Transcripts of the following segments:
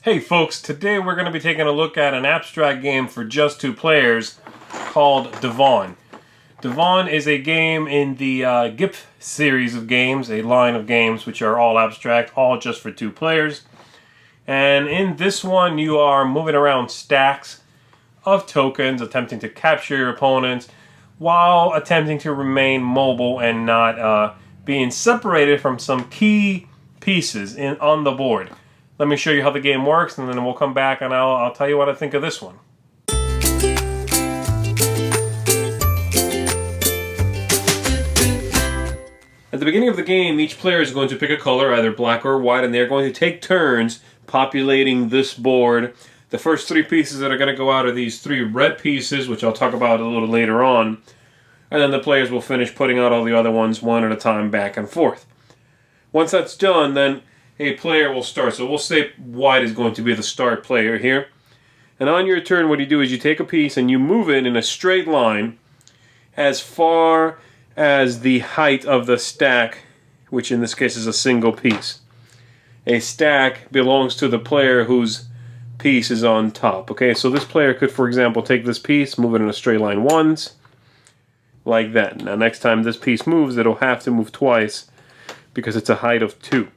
Hey folks, today we're going to be taking a look at an abstract game for just two players called DVONN. DVONN is a game in the GIF series of games, a line of games which are all abstract, all just for two players. And in this one you are moving around stacks of tokens, attempting to capture your opponents while attempting to remain mobile and not being separated from some key pieces on the board. Let me show you how the game works, and then we'll come back and I'll tell you what I think of this one. At the beginning of the game, each player is going to pick a color, either black or white, and they're going to take turns populating this board. The first three pieces that are going to go out are these three red pieces, which I'll talk about a little later on. And then the players will finish putting out all the other ones one at a time, back and forth. Once that's done, then a player will start. So we'll say white is going to be the start player here. And on your turn, what you do is you take a piece and you move it in a straight line as far as the height of the stack, which in this case is a single piece. A stack belongs to the player whose piece is on top. Okay, so this player could, for example, take this piece, move it in a straight line once, like that. Now next time this piece moves, it'll have to move twice because it's a height of 2.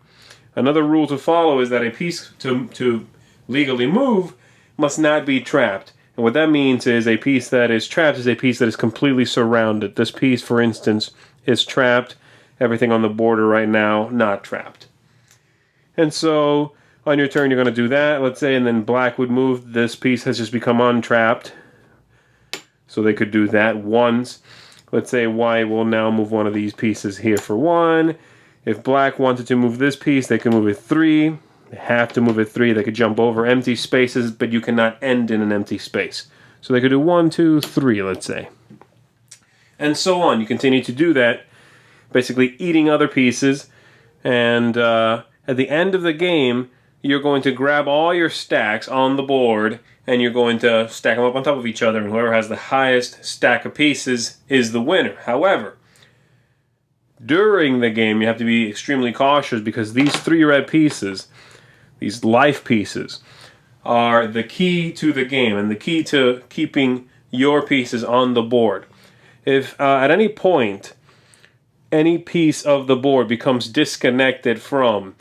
Another rule to follow is that a piece to legally move must not be trapped. And what that means is a piece that is trapped is a piece that is completely surrounded. This piece, for instance, is trapped. Everything on the border right now, not trapped. And so on your turn, you're going to do that, let's say, and then black would move. This piece has just become untrapped. So they could do that once. Let's say white will now move one of these pieces here for 1. If black wanted to move this piece, they can move it 3. They have to move it 3. They could jump over empty spaces, but you cannot end in an empty space. So they could do 1, 2, 3, let's say. And so on. You continue to do that, basically eating other pieces. And at the end of the game, you're going to grab all your stacks on the board, and you're going to stack them up on top of each other, and whoever has the highest stack of pieces is the winner. However, during the game, you have to be extremely cautious because these 3 red pieces, these life pieces, are the key to the game and the key to keeping your pieces on the board. If at any point any piece of the board becomes disconnected from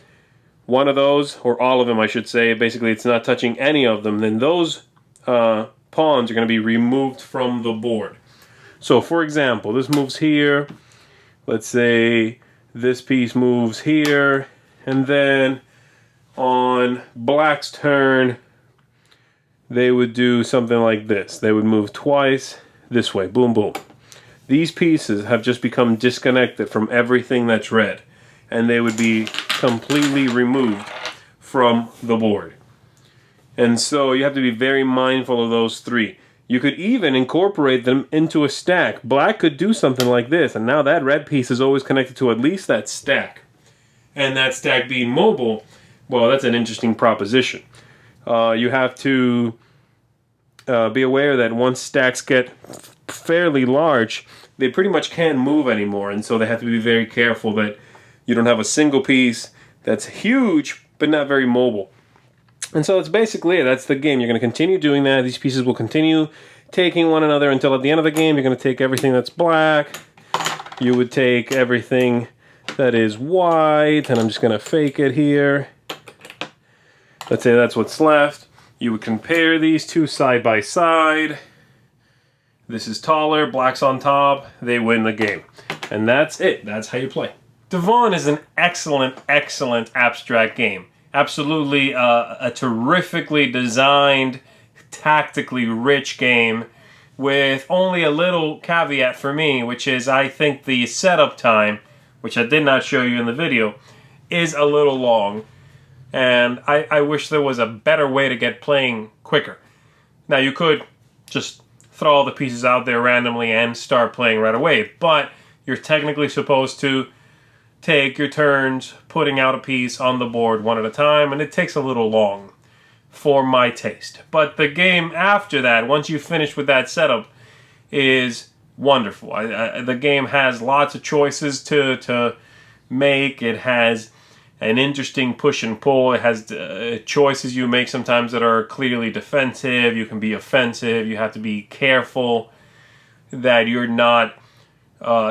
one of those, or all of them I should say, basically it's not touching any of them, then those pawns are going to be removed from the board. So for example, this moves here. Let's say this piece moves here, and then on black's turn, they would do something like this. They would move twice this way, boom, boom. These pieces have just become disconnected from everything that's red, and they would be completely removed from the board. And so you have to be very mindful of those 3. You could even incorporate them into a stack. Black could do something like this, and now that red piece is always connected to at least that stack. And that stack being mobile, well, that's an interesting proposition. You have to be aware that once stacks get fairly large, they pretty much can't move anymore, and so they have to be very careful that you don't have a single piece that's huge but not very mobile. And so that's basically it. That's the game. You're going to continue doing that. These pieces will continue taking one another until at the end of the game you're going to take everything that's black. You would take everything that is white, and I'm just going to fake it here. Let's say that's what's left. You would compare these two side by side. This is taller, black's on top. They win the game. And that's it. That's how you play. DVONN is an excellent, excellent abstract game. Absolutely a terrifically designed, tactically rich game with only a little caveat for me, which is I think the setup time, which I did not show you in the video, is a little long. And I wish there was a better way to get playing quicker. Now you could just throw all the pieces out there randomly and start playing right away, but you're technically supposed to take your turns putting out a piece on the board one at a time, and it takes a little long for my taste. But the game after that, once you finish with that setup, is wonderful. The game has lots of choices to make. It has an interesting push and pull. It has choices you make sometimes that are clearly defensive. You can be offensive. You have to be careful that you're not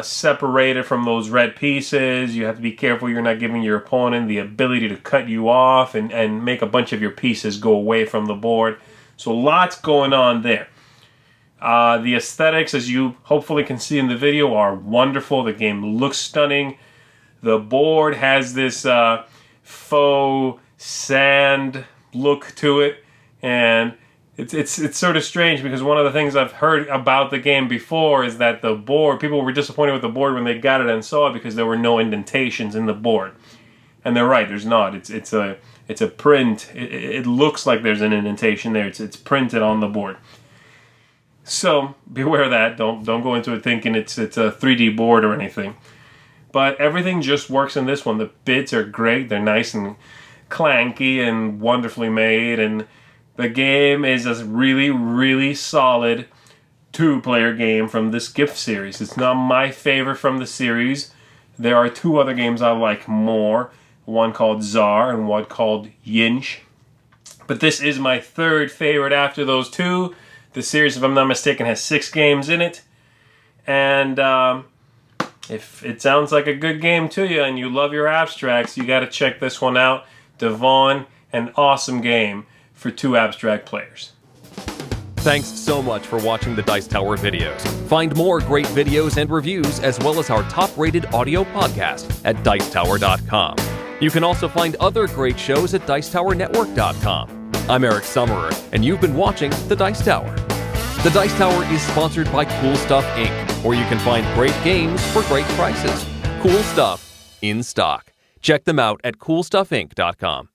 separated from those red pieces. You have to be careful you're not giving your opponent the ability to cut you off and make a bunch of your pieces go away from the board. So lots going on there. The aesthetics, as you hopefully can see in the video, are wonderful. The game looks stunning. The board has this faux sand look to it, and it's sort of strange because one of the things I've heard about the game before is that the board, people were disappointed with the board when they got it and saw it because there were no indentations in the board. And they're right, there's not. It's a print. It looks like there's an indentation there. It's printed on the board. So beware of that. Don't go into it thinking it's a 3D board or anything. But everything just works in this one. The bits are great. They're nice and clanky and wonderfully made. And the game is a really, really solid 2-player game from this gift series. It's not my favorite from the series. There are 2 other games I like more. One called Czar and one called Yinch. But this is my 3rd favorite after those 2. The series, if I'm not mistaken, has 6 games in it. And if it sounds like a good game to you and you love your abstracts, you got to check this one out. DVONN, an awesome game for 2 abstract players. Thanks so much for watching the Dice Tower videos. Find more great videos and reviews, as well as our top-rated audio podcast at Dicetower.com. You can also find other great shows at DicetowerNetwork.com. I'm Eric Summerer, and you've been watching The Dice Tower. The Dice Tower is sponsored by Cool Stuff Inc., where you can find great games for great prices. Cool stuff in stock. Check them out at CoolStuffInc.com.